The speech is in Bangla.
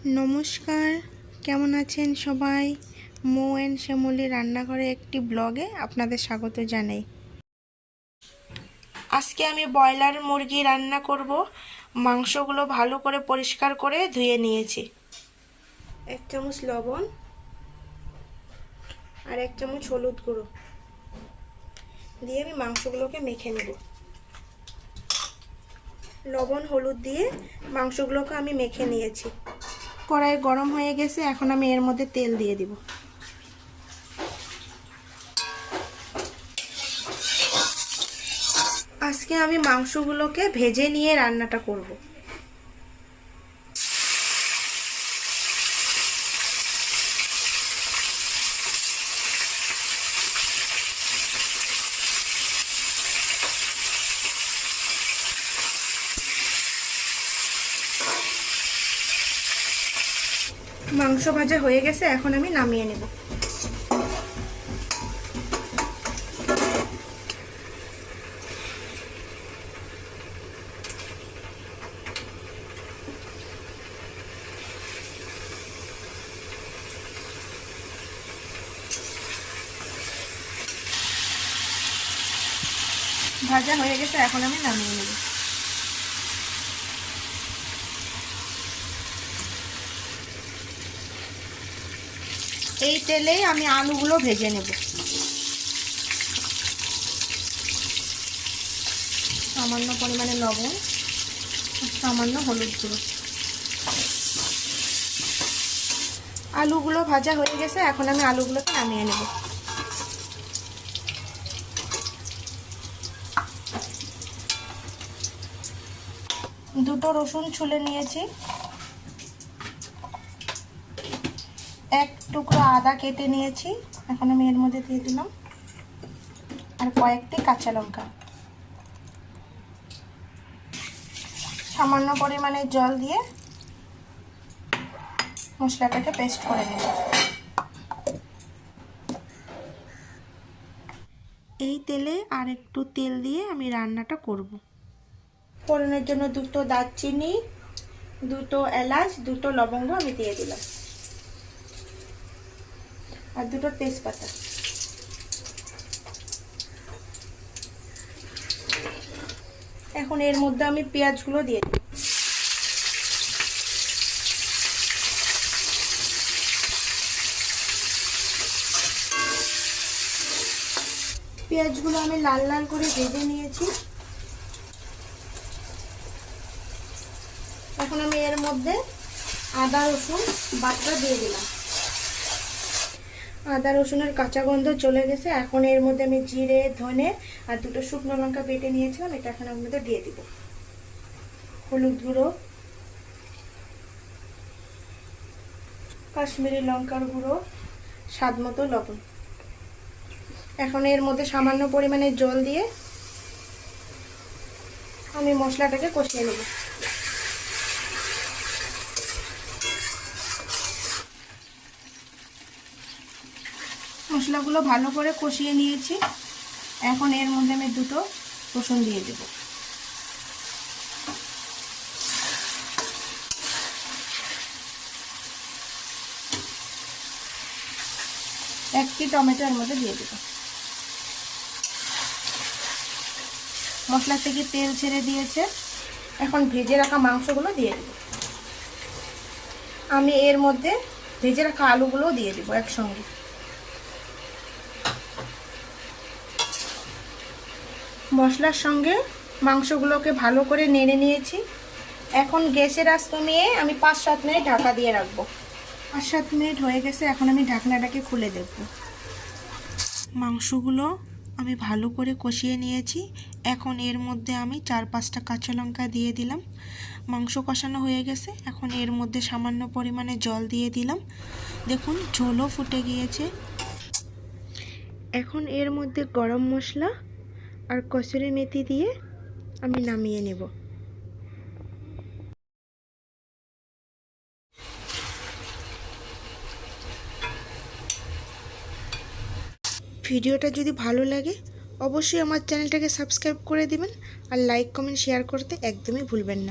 নমস্কার, কেমন আছেন সবাই? মৌ অ্যান্ড শ্যামলী রান্নাঘরে একটি ব্লগে আপনাদের স্বাগত জানাই। আজকে আমি ব্রয়লার মুরগি রান্না করব। মাংসগুলো ভালো করে পরিষ্কার করে ধুয়ে নিয়েছি। 1 চামচ লবণ আর 1 চামচ হলুদ গুঁড়ো দিয়ে আমি মাংসগুলোকে মেখে নেব। লবণ হলুদ দিয়ে মাংসগুলোকে আমি মেখে নিয়েছি। কড়াই গরম হয়ে গেছে, এখন আমি এর মধ্যে তেল দিয়ে দিব। আজকে আমি মাংসগুলোকে ভেজে নিয়ে রান্নাটা করব। মাংস ভাজা হয়ে গেছে, এখন আমি নামিয়ে নেব। ভাজা হয়ে গেছে, এখন আমি নামিয়ে নেব। এই তেলেই আমি আলুগুলো ভেজে নেব। সামান্য পরিমাণে লবণ, সামান্য হলুদ গুঁড়ো। আলুগুলো ভাজা হয়ে গেছে, এখন আমি আলুগুলোকে নামিয়ে নেব। দুটো রসুন ছুলে নিয়েছি, 1 টুকরো আদা কেটে নিয়েছি, এখন আমি এর মধ্যে দিয়ে দিলাম। আর কয়েকটি কাঁচা লঙ্কা। সামান্য পরিমাণে জল দিয়ে মশলাটাকে পেস্ট করে নেব। এই তেলে আর একটু তেল দিয়ে আমি রান্নাটা করব। ফোড়নের জন্য 2টো দারচিনি, 2টো এলাচ, 2টো লবঙ্গ আমি দিয়ে দিলাম, আর 2টো তেজপাতা। এখন এর মধ্যে আমি পেঁয়াজগুলো দিয়ে দিই। পেঁয়াজগুলো আমি লাল লাল করে ভেজে নিয়েছি। এখন আমি এর মধ্যে আদা রসুন বাটা দিয়ে দিলাম। আদা রসুনের কাঁচা গন্ধ চলে গেছে, এখন এর মধ্যে আমি জিরে, ধনে আর 2টো শুকনো লঙ্কা বেটে নিয়েছিলাম, এটা এখন এর মধ্যে দিয়ে দিব। হলুদ গুঁড়ো, কাশ্মীরি লঙ্কার গুঁড়ো, স্বাদ মতো লবণ। এখন এর মধ্যে সামান্য পরিমাণে জল দিয়ে আমি মশলাটাকে কষিয়ে নেব। মশলাগুলো ভালো করে কষিয়ে নিয়েছি, এখন এর মধ্যে আমি 2টো রসুন দিয়ে দেব। একটি টমেটো এর মধ্যে দিয়ে দেব। মশলা থেকে তেল ছেড়ে দিয়েছে, এখন ভেজে রাখা মাংসগুলো দিয়ে দেব। আমি এর মধ্যে ভেজে রাখা আলুগুলো দিয়ে দেব একসঙ্গে। মশলার সঙ্গে মাংসগুলোকে ভালো করে নেড়ে নিয়েছি। এখন গ্যাসের আঁচ কমিয়ে আমি 5-7 মিনিট ঢাকা দিয়ে রাখবো। 5-7 মিনিট হয়ে গেছে, এখন আমি ঢাকনাটাকে খুলে দেখব। মাংসগুলো আমি ভালো করে কষিয়ে নিয়েছি, এখন এর মধ্যে আমি 4-5টা কাঁচা লঙ্কা দিয়ে দিলাম। মাংস কষানো হয়ে গেছে, এখন এর মধ্যে সামান্য পরিমাণে জল দিয়ে দিলাম। দেখুন ঝোলও ফুটে গিয়েছে। এখন এর মধ্যে গরম মশলা আর কসুরি মেথি দিয়ে আমি নামিয়ে নেব। ভিডিওটা যদি ভালো লাগে অবশ্যই আমার চ্যানেলটাকে সাবস্ক্রাইব করে দিবেন, আর লাইক কমেন্ট শেয়ার করতে একদমই ভুলবেন না।